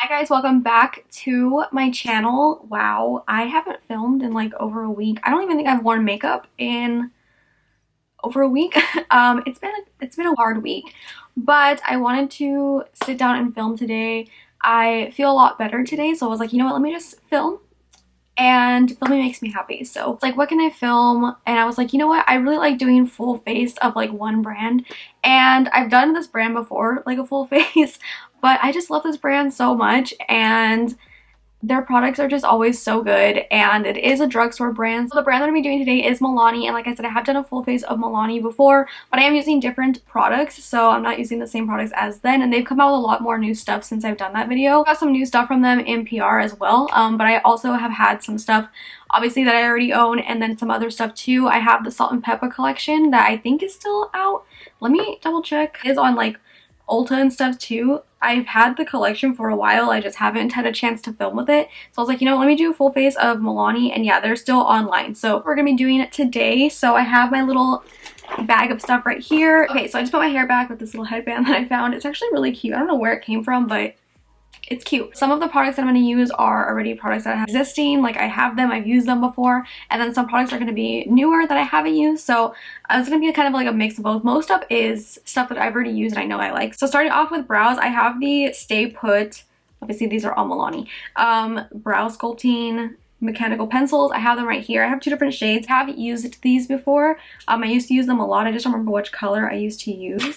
Hi guys, welcome back to my channel. Wow, I haven't filmed in like over a week. I don't even think I've worn makeup in over a week. It's been a hard week, but I wanted to sit down and film today. I feel a lot better today, so I was like, you know what, let me just film. And filming makes me happy, so it's like, what can I film? And I was like, you know what, I really like doing full face of like one brand, and I've done this brand before, like a full face, but I just love this brand so much, and their products are just always so good, and it is a drugstore brand. So the brand that I'm going to be doing today is Milani, and like I said, I have done a full face of Milani before, but I am using different products, so I'm not using the same products as then, and they've come out with a lot more new stuff since I've done that video. I got some new stuff from them in PR as well, but I also have had some stuff obviously that I already own, and then some other stuff too. I have the Salt and Pepper collection that I think is still out. Let me double check. It is on like Ulta and stuff too. I've had the collection for a while, I just haven't had a chance to film with it. So I was like, you know, let me do a full face of Milani, and yeah, they're still online. So we're gonna be doing it today. So I have my little bag of stuff right here. Okay, so I just put my hair back with this little headband that I found. It's actually really cute. I don't know where it came from, but it's cute. Some of the products that I'm going to use are already products that I have existing, like I have them, I've used them before, and then some products are going to be newer that I haven't used, so it's going to be kind of like a mix of both. Most stuff is stuff that I've already used and I know I like. So starting off with brows, I have the Stay Put, obviously these are all Milani, brow sculpting mechanical pencils. I have them right here. I have two different shades. I haven't used these before. I used to use them a lot. I just don't remember which color I used to use.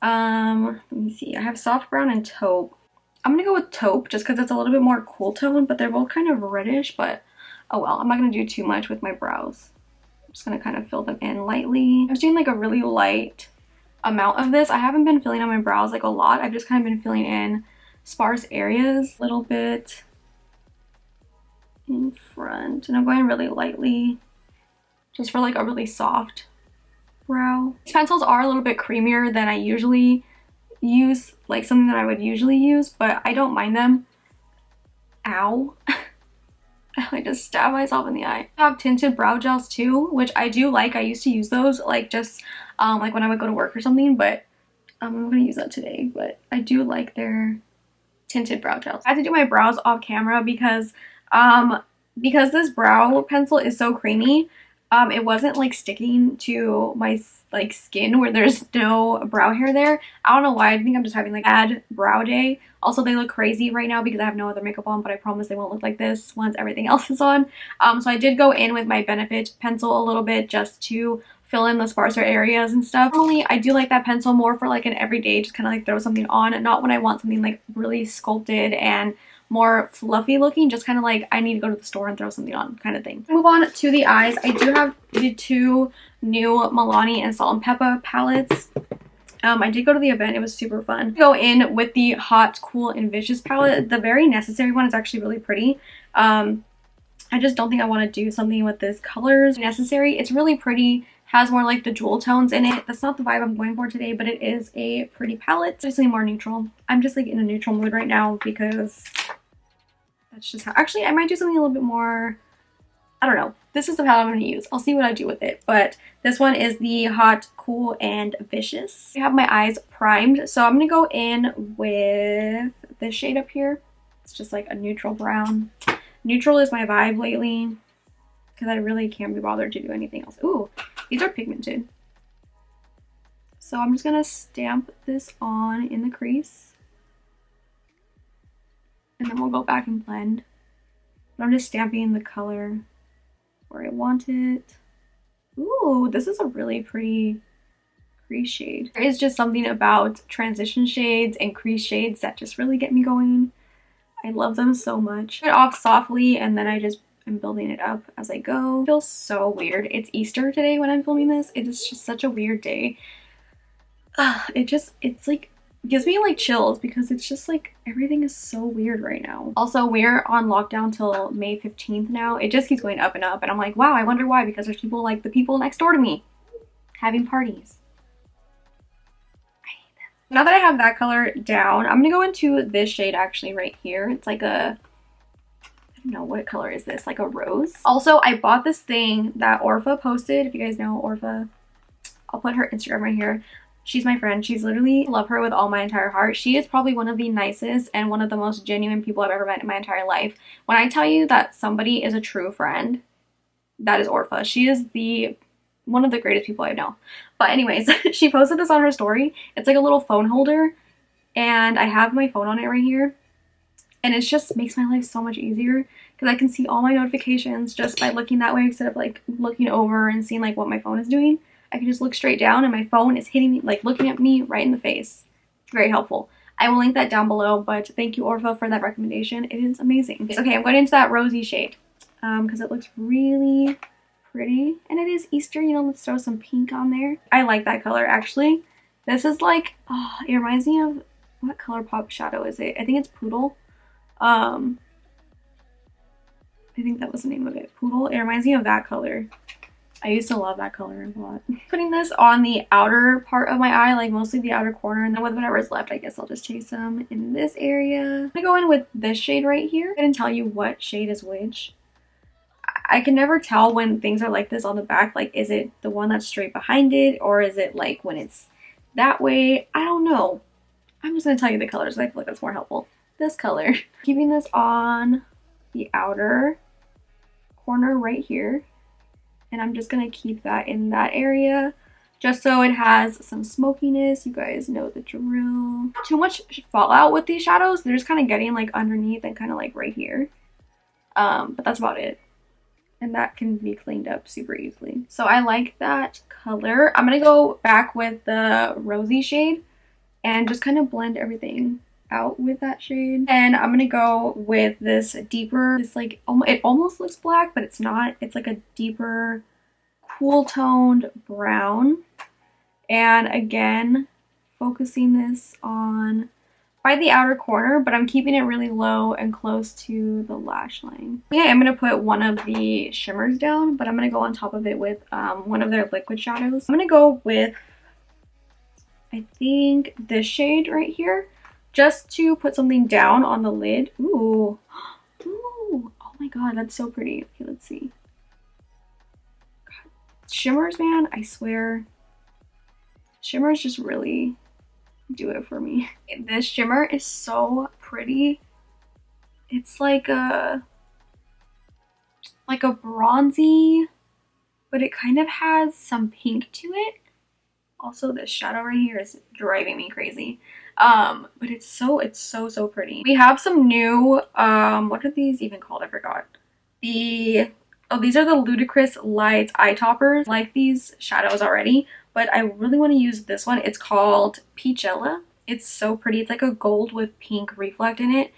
Let me see. I have soft brown and taupe. I'm gonna go with taupe just because it's a little bit more cool tone, but they're both kind of reddish, but oh well. I'm not gonna do too much with my brows. I'm just gonna kind of fill them in lightly. I'm just doing like a really light amount of this. I haven't been filling on my brows like a lot. I've just kind of been filling in sparse areas a little bit in front, and I'm going really lightly just for like a really soft brow. These pencils are a little bit creamier than I usually use, like something that I would usually use, but I don't mind them. Ow. I just stabbed myself in the eye. I have tinted brow gels too, which I do like. I used to use those like just like when I would go to work or something, but I'm gonna use that today. But I do like their tinted brow gels. I had to do my brows off camera because this brow pencil is so creamy. It wasn't like sticking to my like skin where there's no brow hair there. I don't know why. I think I'm just having like bad brow day. Also, they look crazy right now because I have no other makeup on, but I promise they won't look like this once everything else is on. So I did go in with my Benefit pencil a little bit just to fill in the sparser areas and stuff. Normally, I do like that pencil more for like an everyday, just kind of like throw something on, and not when I want something like really sculpted and more fluffy looking, just kind of like I need to go to the store and throw something on kind of thing. Move on to the eyes. I do have the two new Milani and Salt and Pepper palettes. I did go to the event. It was super fun. Go in with the Hot, Cool, and Vicious palette. The Very Necessary one is actually really pretty. I just don't think I want to do something with this colors. Necessary, it's really pretty. Has more like the jewel tones in it. That's not the vibe I'm going for today, but it is a pretty palette. It's just more neutral. I'm just like in a neutral mood right now because that's just how. Actually, I might do something a little bit more. I don't know. This is the palette I'm going to use. I'll see what I do with it. But this one is the Hot, Cool, and Vicious. I have my eyes primed, so I'm going to go in with this shade up here. It's just like a neutral brown. Neutral is my vibe lately because I really can't be bothered to do anything else. Ooh, these are pigmented. So I'm just going to stamp this on in the crease. And then we'll go back and blend. But I'm just stamping the color where I want it. Ooh, this is a really pretty crease shade. There is just something about transition shades and crease shades that just really get me going. I love them so much. Put it off softly, and then I'm building it up as I go. It feels so weird. It's Easter today when I'm filming this. It is just such a weird day. It's like gives me like chills because it's just like everything is so weird right now. Also, we're on lockdown till May 15th now. It just keeps going up and up, and I'm like, wow, I wonder why, because there's people like the people next door to me having parties. I hate them. Now that I have that color down, I'm gonna go into this shade actually right here. It's like a, I don't know, what color is this? Like a rose. Also, I bought this thing that Orpha posted. If you guys know Orpha, I'll put her Instagram right here. She's my friend. She's literally, love her with all my entire heart. She is probably one of the nicest and one of the most genuine people I've ever met in my entire life. When I tell you that somebody is a true friend, that is Orpha. She is one of the greatest people I know. But anyways, she posted this on her story. It's like a little phone holder, and I have my phone on it right here. And it just makes my life so much easier because I can see all my notifications just by looking that way instead of like looking over and seeing like what my phone is doing. I can just look straight down and my phone is hitting me, like looking at me right in the face. It's very helpful. I will link that down below, but thank you, Orpha, for that recommendation. It is amazing. Okay, I'm going into that rosy shade because it looks really pretty. And it is Easter, you know, let's throw some pink on there. I like that color, actually. This is like, oh, it reminds me of, what ColourPop shadow is it? I think it's Poodle. I think that was the name of it. Poodle. It reminds me of that color. I used to love that color a lot. Putting this on the outer part of my eye, like mostly the outer corner, and then with whatever's left, I guess I'll just take some in this area. I'm gonna go in with this shade right here. I didn't tell you what shade is which. I can never tell when things are like this on the back. Like, is it the one that's straight behind it, or is it like when it's that way? I don't know. I'm just gonna tell you the colors. I feel like that's more helpful. This color. Keeping this on the outer corner right here. And I'm just gonna keep that in that area just so it has some smokiness. You guys know the drill. Too much fallout with these shadows. They're just kind of getting like underneath and kind of like right here. But that's about it. And that can be cleaned up super easily. So I like that color. I'm gonna go back with the rosy shade and just kind of blend everything out with that shade. And I'm gonna go with this deeper, this like, it almost looks black, but it's not. It's like a deeper, cool toned brown. And again, focusing this on by the outer corner, but I'm keeping it really low and close to the lash line. Yeah, I'm gonna put one of the shimmers down, but I'm gonna go on top of it with one of their liquid shadows. I'm gonna go with, I think, this shade right here, just to put something down on the lid. Ooh. Ooh. Oh my god, that's so pretty. Okay, let's see. God. Shimmers, man, I swear. Shimmers just really do it for me. This shimmer is so pretty. It's like a bronzy, but it kind of has some pink to it. Also, this shadow right here is driving me crazy. But it's so pretty. We have some new, what are these even called? I forgot. These are the Ludicrous Lights eye toppers. I like these shadows already, but I really want to use this one. It's called Peachella. It's so pretty. It's like a gold with pink reflect in it,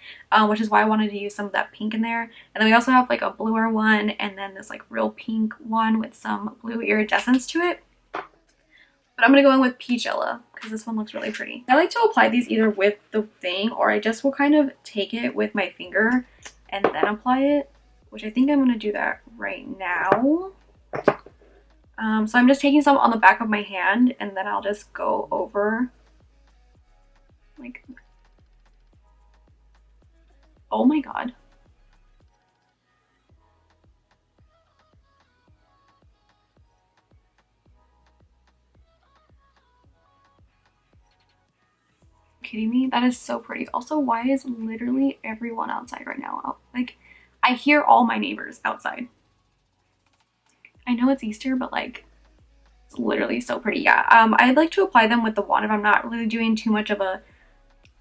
which is why I wanted to use some of that pink in there. And then we also have like a bluer one, and then this like real pink one with some blue iridescence to it. But I'm going to go in with Peachella because this one looks really pretty. I like to apply these either with the thing, or I just will kind of take it with my finger and then apply it, which I think I'm going to do that right now. So I'm just taking some on the back of my hand, and then I'll just go over like, oh my god. Kidding me? That is so pretty. Also, why is literally everyone outside right now? Like, I hear all my neighbors outside. I know it's Easter, but like, it's literally so pretty. Yeah, I'd like to apply them with the wand if I'm not really doing too much of a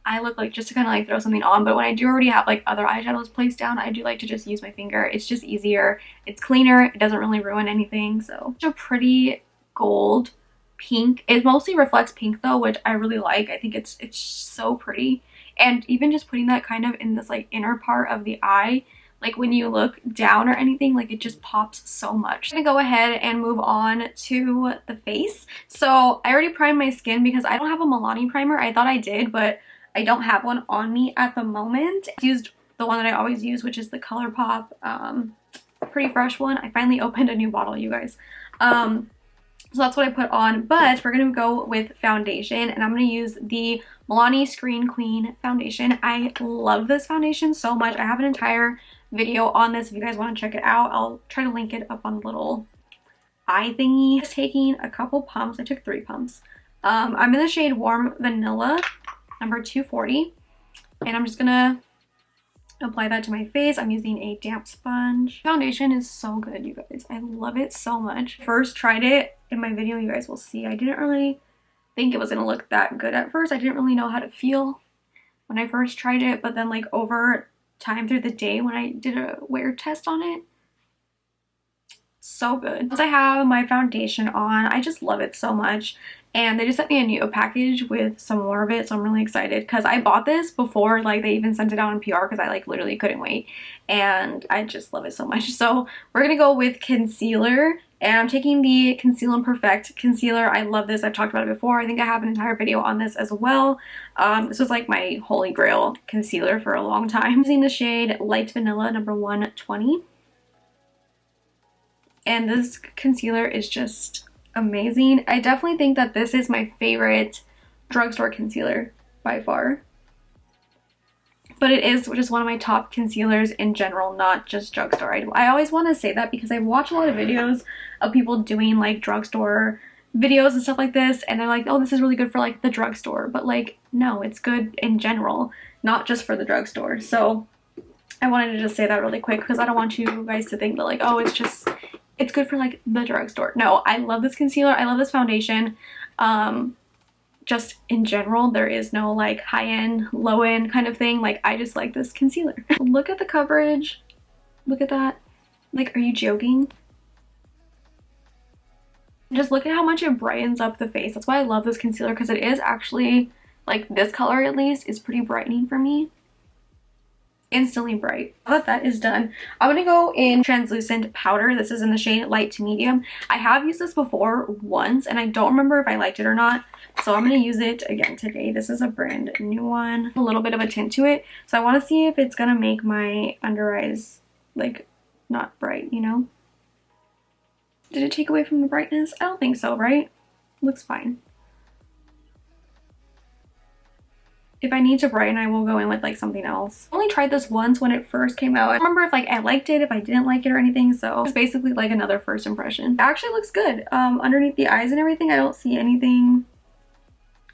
eye look, like just to kind of like throw something on. But when I do already have like other eyeshadows placed down, I do like to just use my finger. It's just easier. It's cleaner. It doesn't really ruin anything. So, such a pretty gold pink. It mostly reflects pink though, which I really like. I think it's so pretty. And even just putting that kind of in this like inner part of the eye, like when you look down or anything, like it just pops so much. I'm gonna go ahead and move on to the face. So I already primed my skin because I don't have a Milani primer. I thought I did, but I don't have one on me at the moment. I used the one that I always use, which is the ColourPop Pretty Fresh one. I finally opened a new bottle, you guys. So that's what I put on, but we're gonna go with foundation, and I'm gonna use the Milani Screen Queen foundation. I love this foundation so much. I have an entire video on this if you guys want to check it out. I'll try to link it up on a little eye thingy. Just taking a couple pumps. I took 3 pumps I'm in the shade Warm Vanilla, number 240. And I'm just gonna apply that to my face. I'm using a damp sponge. Foundation is so good, you guys. I love it so much. First tried it in my video, you guys will see. I didn't really think it was gonna look that good at first. I didn't really know how to feel when I first tried it, but then like over time through the day when I did a wear test on it, so good. Once I have my foundation on, I just love it so much. And they just sent me a new package with some more of it, so I'm really excited because I bought this before like they even sent it out in PR because I like literally couldn't wait, and I just love it so much. So we're gonna go with concealer, and I'm taking the Conceal and Perfect concealer. I love this. I've talked about it before. I think I have an entire video on this as well. This was like my holy grail concealer for a long time. I'm using the shade Light Vanilla, number 120. And this concealer is just amazing. I definitely think that this is my favorite drugstore concealer by far. But it is just one of my top concealers in general, not just drugstore. I always want to say that because I watch a lot of videos of people doing like drugstore videos and stuff like this, and they're like, oh, this is really good for like the drugstore. But like, no, it's good in general, not just for the drugstore. So I wanted to just say that really quick because I don't want you guys to think that like, oh, it's good for like the drugstore. No, I love this concealer. I love this foundation. Just in general, there is no like high-end, low-end kind of thing. Like, I just like this concealer. Look at the coverage. Look at that. Like, are you joking? Just look at how much it brightens up the face. That's why I love this concealer, because it is actually, like, this color at least is pretty brightening for me. Instantly bright. Now that is done, I'm gonna go in translucent powder. This is in the shade Light to Medium. I have used this before once, and I don't remember if I liked it or not, so I'm gonna use it again today. This is a brand new one, a little bit of a tint to it, so I want to see if it's gonna make my under eyes like not bright, you know? Did it take away from the brightness? I don't think so, right? Looks fine. If I need to brighten, I will go in with like something else. I only tried this once when it first came out. I don't remember if like I liked it, if I didn't like it or anything, so it's basically like another first impression. It actually looks good. Underneath the eyes and everything, I don't see anything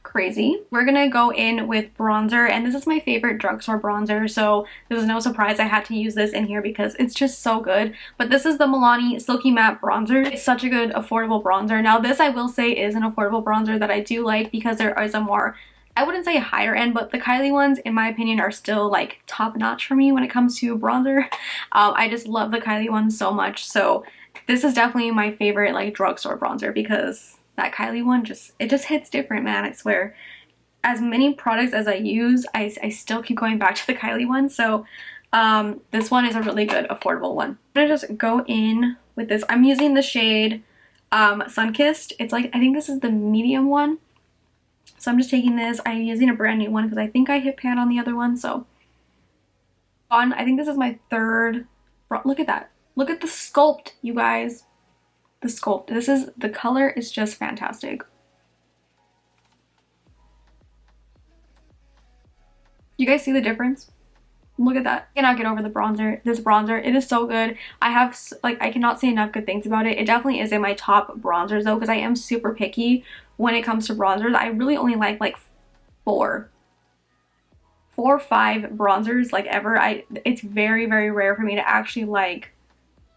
crazy. We're gonna go in with bronzer, and this is my favorite drugstore bronzer, so this is no surprise I had to use this in here because it's just so good. But this is the Milani Silky Matte Bronzer. It's such a good affordable bronzer. Now this, I will say, is an affordable bronzer that I do like because there is a more, I wouldn't say higher end, but the Kylie ones, in my opinion, are still like top notch for me when it comes to bronzer. I just love the Kylie ones so much. So this is definitely my favorite like drugstore bronzer because that Kylie one it just hits different, man. I swear. As many products as I use, I still keep going back to the Kylie one. So this one is a really good affordable one. I'm gonna just go in with this. I'm using the shade Sunkissed. It's like, I think this is the medium one. So I'm just taking this. I'm using a brand new one because I think I hit pan on the other one. So I think this is my third. Look at that. Look at the sculpt, you guys. The sculpt. The color is just fantastic. You guys see the difference? Look at that. I cannot get over the bronzer. This bronzer, it is so good. I cannot say enough good things about it. It definitely is in my top bronzers though, because I am super picky when it comes to bronzers. I really only like four or five bronzers like ever. It's very, very rare for me to actually like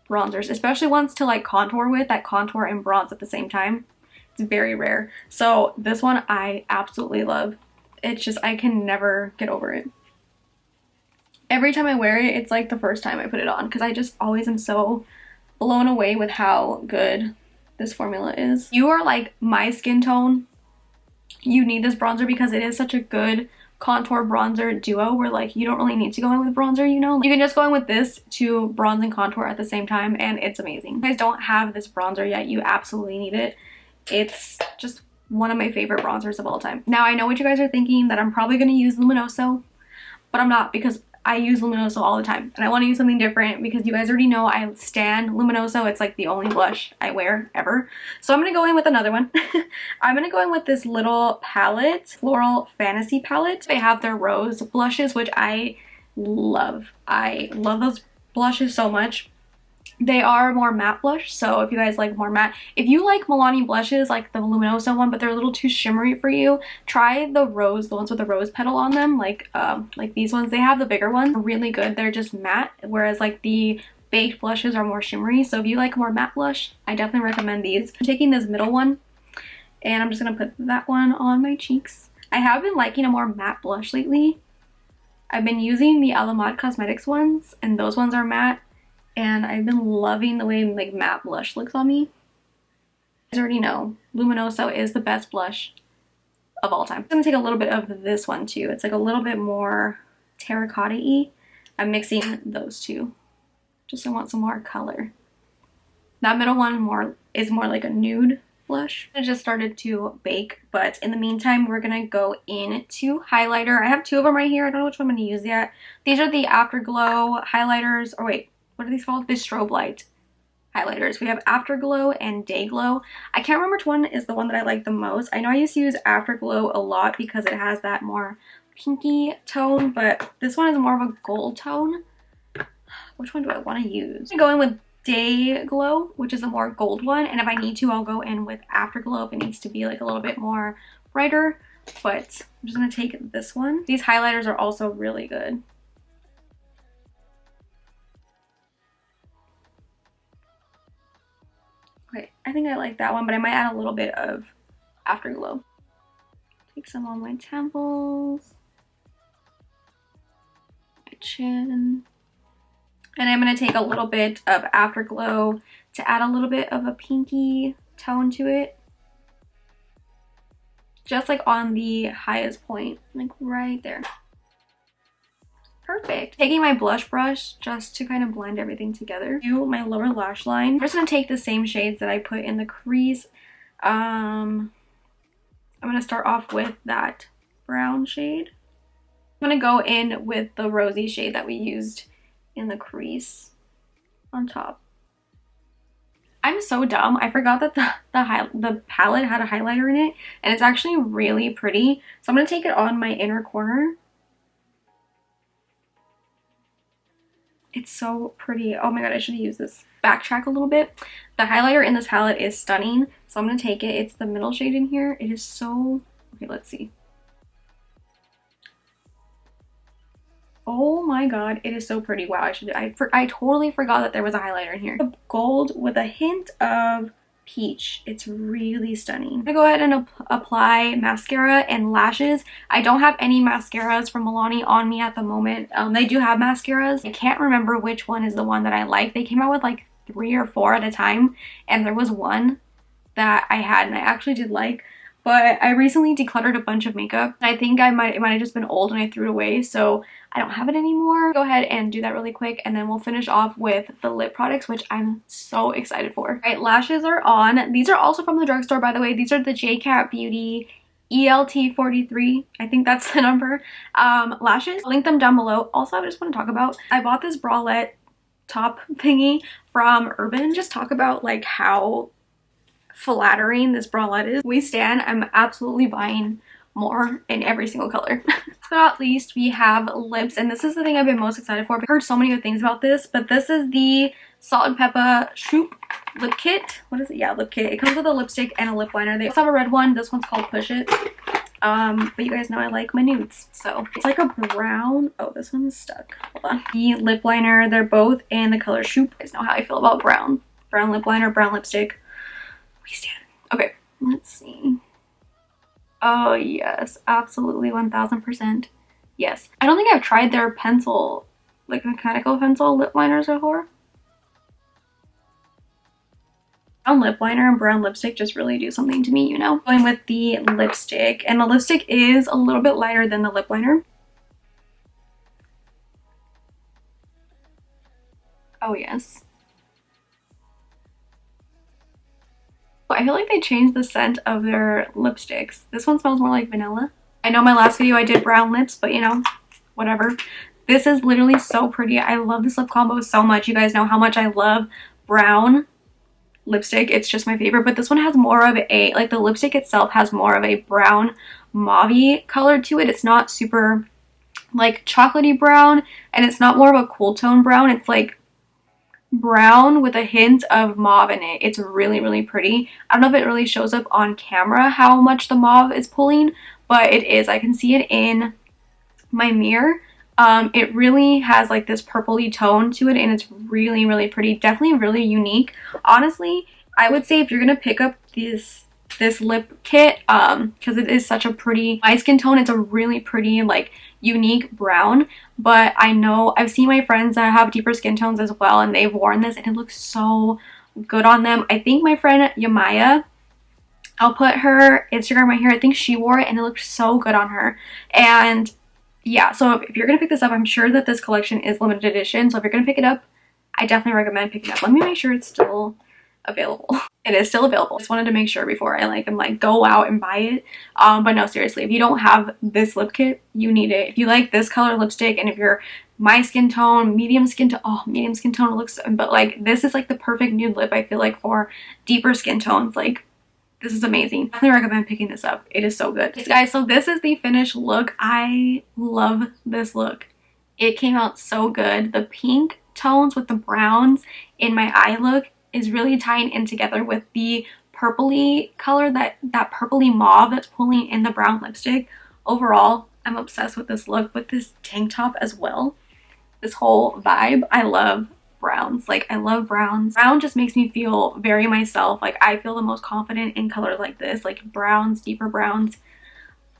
bronzers, especially ones to like contour with, that contour and bronze at the same time. It's very rare. So this one I absolutely love. It's just, I can never get over it. Every time I wear it, it's like the first time I put it on because I just always am so blown away with how good this formula is. You are like my skin tone, you need this bronzer because it is such a good contour bronzer duo where like you don't really need to go in with bronzer, you know? You can just go in with this to bronze and contour at the same time, and it's amazing. If you guys don't have this bronzer yet, you absolutely need it. It's just one of my favorite bronzers of all time. Now I know what you guys are thinking, that I'm probably going to use Luminoso, but I'm not, because I use Luminoso all the time and I want to use something different because you guys already know I stan Luminoso. It's like the only blush I wear ever. So I'm going to go in with another one. I'm going to go in with this little palette, Floral Fantasy palette. They have their rose blushes, which I love. I love those blushes so much. They are more matte blush, so if you guys like more matte, if you like Milani blushes like the Luminoso one but they're a little too shimmery for you, try the ones with the rose petal on them, like these ones. They have the bigger ones, they're really good. They're just matte, whereas like the baked blushes are more shimmery. So if you like more matte blush, I definitely recommend these. I'm taking this middle one and I'm just gonna put that one on my cheeks. I have been liking a more matte blush lately. I've been using the Alamod Cosmetics ones, and those ones are matte, and I've been loving the way like matte blush looks on me. You guys already know Luminoso is the best blush of all time. I'm gonna take a little bit of this one too. It's like a little bit more terracotta-y. I'm mixing those two. Just I want some more color. That middle one is more like a nude blush. I just started to bake, but in the meantime we're gonna go into highlighter. I have two of them right here. I don't know which one I'm gonna use yet. These are the Afterglow highlighters, or wait, what are these called? The strobe light highlighters. We have Afterglow and Dayglow. I can't remember which one is the one that I like the most. I know I used to use Afterglow a lot because it has that more pinky tone, but this one is more of a gold tone. Which one do I want to use? I'm going with Dayglow, which is a more gold one, and if I need to, I'll go in with Afterglow if it needs to be like a little bit more brighter, but I'm just going to take this one. These highlighters are also really good. Okay, I think I like that one, but I might add a little bit of Afterglow. Take some on my temples, my chin. And I'm going to take a little bit of Afterglow to add a little bit of a pinky tone to it. Just like on the highest point, like right there. Perfect. Taking my blush brush just to kind of blend everything together. Do my lower lash line. I'm just going to take the same shades that I put in the crease. I'm going to start off with that brown shade. I'm going to go in with the rosy shade that we used in the crease on top. I'm so dumb. I forgot that the palette had a highlighter in it, and it's actually really pretty. So I'm going to take it on my inner corner. It's so pretty. Oh my god, I should have used this. Backtrack a little bit. The highlighter in this palette is stunning, so I'm going to take it. It's the middle shade in here. It is so... Okay, let's see. Oh my god, it is so pretty. Wow, I totally forgot that there was a highlighter in here. Gold with a hint of peach. It's really stunning. I'm gonna go ahead and apply mascara and lashes. I don't have any mascaras from Milani on me at the moment. They do have mascaras. I can't remember which one is the one that I like. They came out with like 3 or 4 at a time, and there was one that I had and I actually did like. But I recently decluttered a bunch of makeup. I think it might have just been old and I threw it away, so I don't have it anymore. Go ahead and do that really quick, and then we'll finish off with the lip products, which I'm so excited for. All right, lashes are on. These are also from the drugstore, by the way. These are the JCat Beauty ELT43. I think that's the number. Lashes. I'll link them down below. Also, I just want to talk about, I bought this bralette top thingy from Urban. Just talk about like how flattering this bralette is. We stand. I'm absolutely buying more in every single color. Last but not least, we have lips, and this is the thing I've been most excited for. I've heard so many good things about this, but this is the Salt and Pepper Shoop lip kit. What is it? Yeah, lip kit. It comes with a lipstick and a lip liner. They also have a red one. This one's called Push It. But you guys know I like my nudes, so it's like a brown. Oh, this one's stuck. Hold on. The lip liner, they're both in the color Shoop. You guys know how I feel about brown lip liner, brown lipstick. We stand. Okay, let's see. Oh yes, absolutely 1000%. Yes. I don't think I've tried their pencil, like mechanical pencil lip liners before. Brown lip liner and brown lipstick just really do something to me, you know? Going with the lipstick, and the lipstick is a little bit lighter than the lip liner. Oh yes. I feel like they changed the scent of their lipsticks. This one smells more like vanilla. I know my last video I did brown lips, but you know, whatever. This is literally so pretty. I love this lip combo so much. You guys know how much I love brown lipstick. It's just my favorite, but this one has more of a, like the lipstick itself has more of a brown mauve-y color to it. It's not super like chocolatey brown, and it's not more of a cool tone brown. It's like brown with a hint of mauve in it. It's really, really pretty. I don't know if it really shows up on camera how much the mauve is pulling, but it is. I can see it in my mirror. It really has like this purpley tone to it, and it's really, really pretty. Definitely really unique. Honestly, I would say if you're gonna pick up this lip kit, because it is such a pretty, my skin tone, it's a really pretty, like, unique brown. But I know I've seen my friends that have deeper skin tones as well, and they've worn this and it looks so good on them. I think my friend Yamaya, I'll put her Instagram right here, I think she wore it and it looked so good on her. And yeah, so if you're gonna pick this up, I'm sure that this collection is limited edition, so if you're gonna pick it up, I definitely recommend picking it up. Let me make sure it's still available. It is still available. Just wanted to make sure before I go out and buy it. But no, seriously, if you don't have this lip kit, you need it. If you like this color lipstick, and if you're my skin tone, medium skin tone, oh, medium skin tone looks, but like this is like the perfect nude lip, I feel like, for deeper skin tones. Like, this is amazing. Definitely recommend picking this up. It is so good. Guys, so this is the finished look. I love this look. It came out so good. The pink tones with the browns in my eye look is really tying in together with the purpley color, that purpley mauve that's pulling in the brown lipstick. Overall, I'm obsessed with this look, with this tank top as well. This whole vibe. I love browns. Like, I love browns. Brown just makes me feel very myself. Like, I feel the most confident in colors like this, like browns, deeper browns.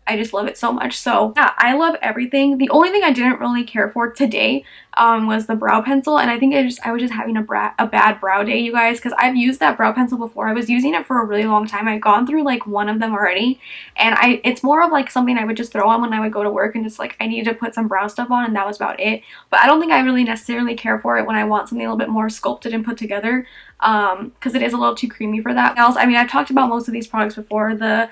I just love it so much. So yeah, I love everything. The only thing I didn't really care for today was the brow pencil, and I think I was just having a bad brow day, you guys, because I've used that brow pencil before. I was using it for a really long time. I've gone through like one of them already, and it's more of like something I would just throw on when I would go to work, and just like I needed to put some brow stuff on, and that was about it. But I don't think I really necessarily care for it when I want something a little bit more sculpted and put together, because it is a little too creamy for that. Else, I mean, I've talked about most of these products before. The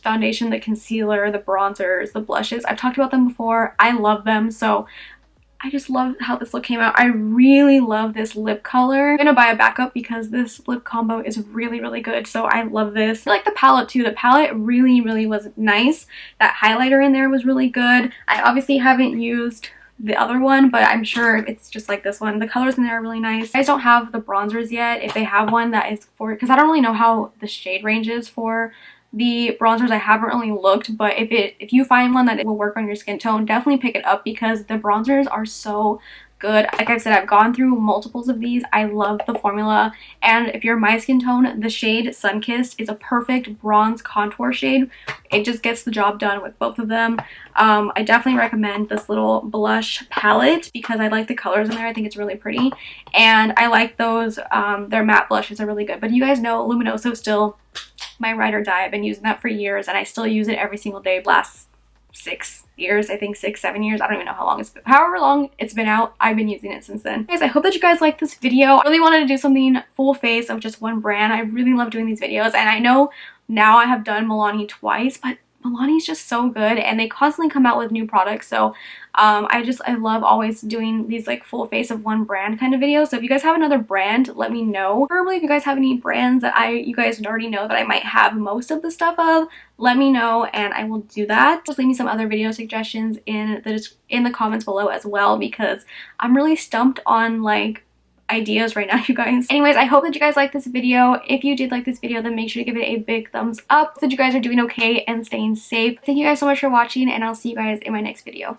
foundation, the concealer, the bronzers, the blushes, I've talked about them before. I love them, so I just love how this look came out. I really love this lip color. I'm gonna buy a backup because this lip combo is really, really good, so I love this. I like the palette too. The palette really, really was nice. That highlighter in there was really good. I obviously haven't used the other one, but I'm sure it's just like this one. The colors in there are really nice. I just don't have the bronzers yet. If they have one that is for, because I don't really know how the shade range is for the bronzers, I haven't really looked, but if you find one that it will work on your skin tone, definitely pick it up because the bronzers are so good. Like I said, I've gone through multiples of these. I love the formula, and if you're my skin tone, the shade Sunkissed is a perfect bronze contour shade. It just gets the job done with both of them. I definitely recommend this little blush palette because I like the colors in there. I think it's really pretty, and I like those their matte blushes are really good. But you guys know Luminoso still my ride or die. I've been using that for years, and I still use it every single day. Last 6 years, I think 6-7 years, I don't even know how long it's been, however long it's been out, I've been using it since then. Guys, I hope that you guys like this video. I really wanted to do something full face of just one brand. I really love doing these videos, and I know now I have done Milani twice, but Milani's just so good, and they constantly come out with new products. So I love always doing these like full face of one brand kind of videos. So if you guys have another brand, let me know. Probably if you guys have any brands that you guys already know that I might have most of the stuff of, let me know and I will do that. Just leave me some other video suggestions in the comments below as well, because I'm really stumped on like ideas right now, you guys. Anyways, I hope that you guys liked this video. If you did like this video, then make sure to give it a big thumbs up. That you guys are doing okay and staying safe. Thank you guys so much for watching, and I'll see you guys in my next video.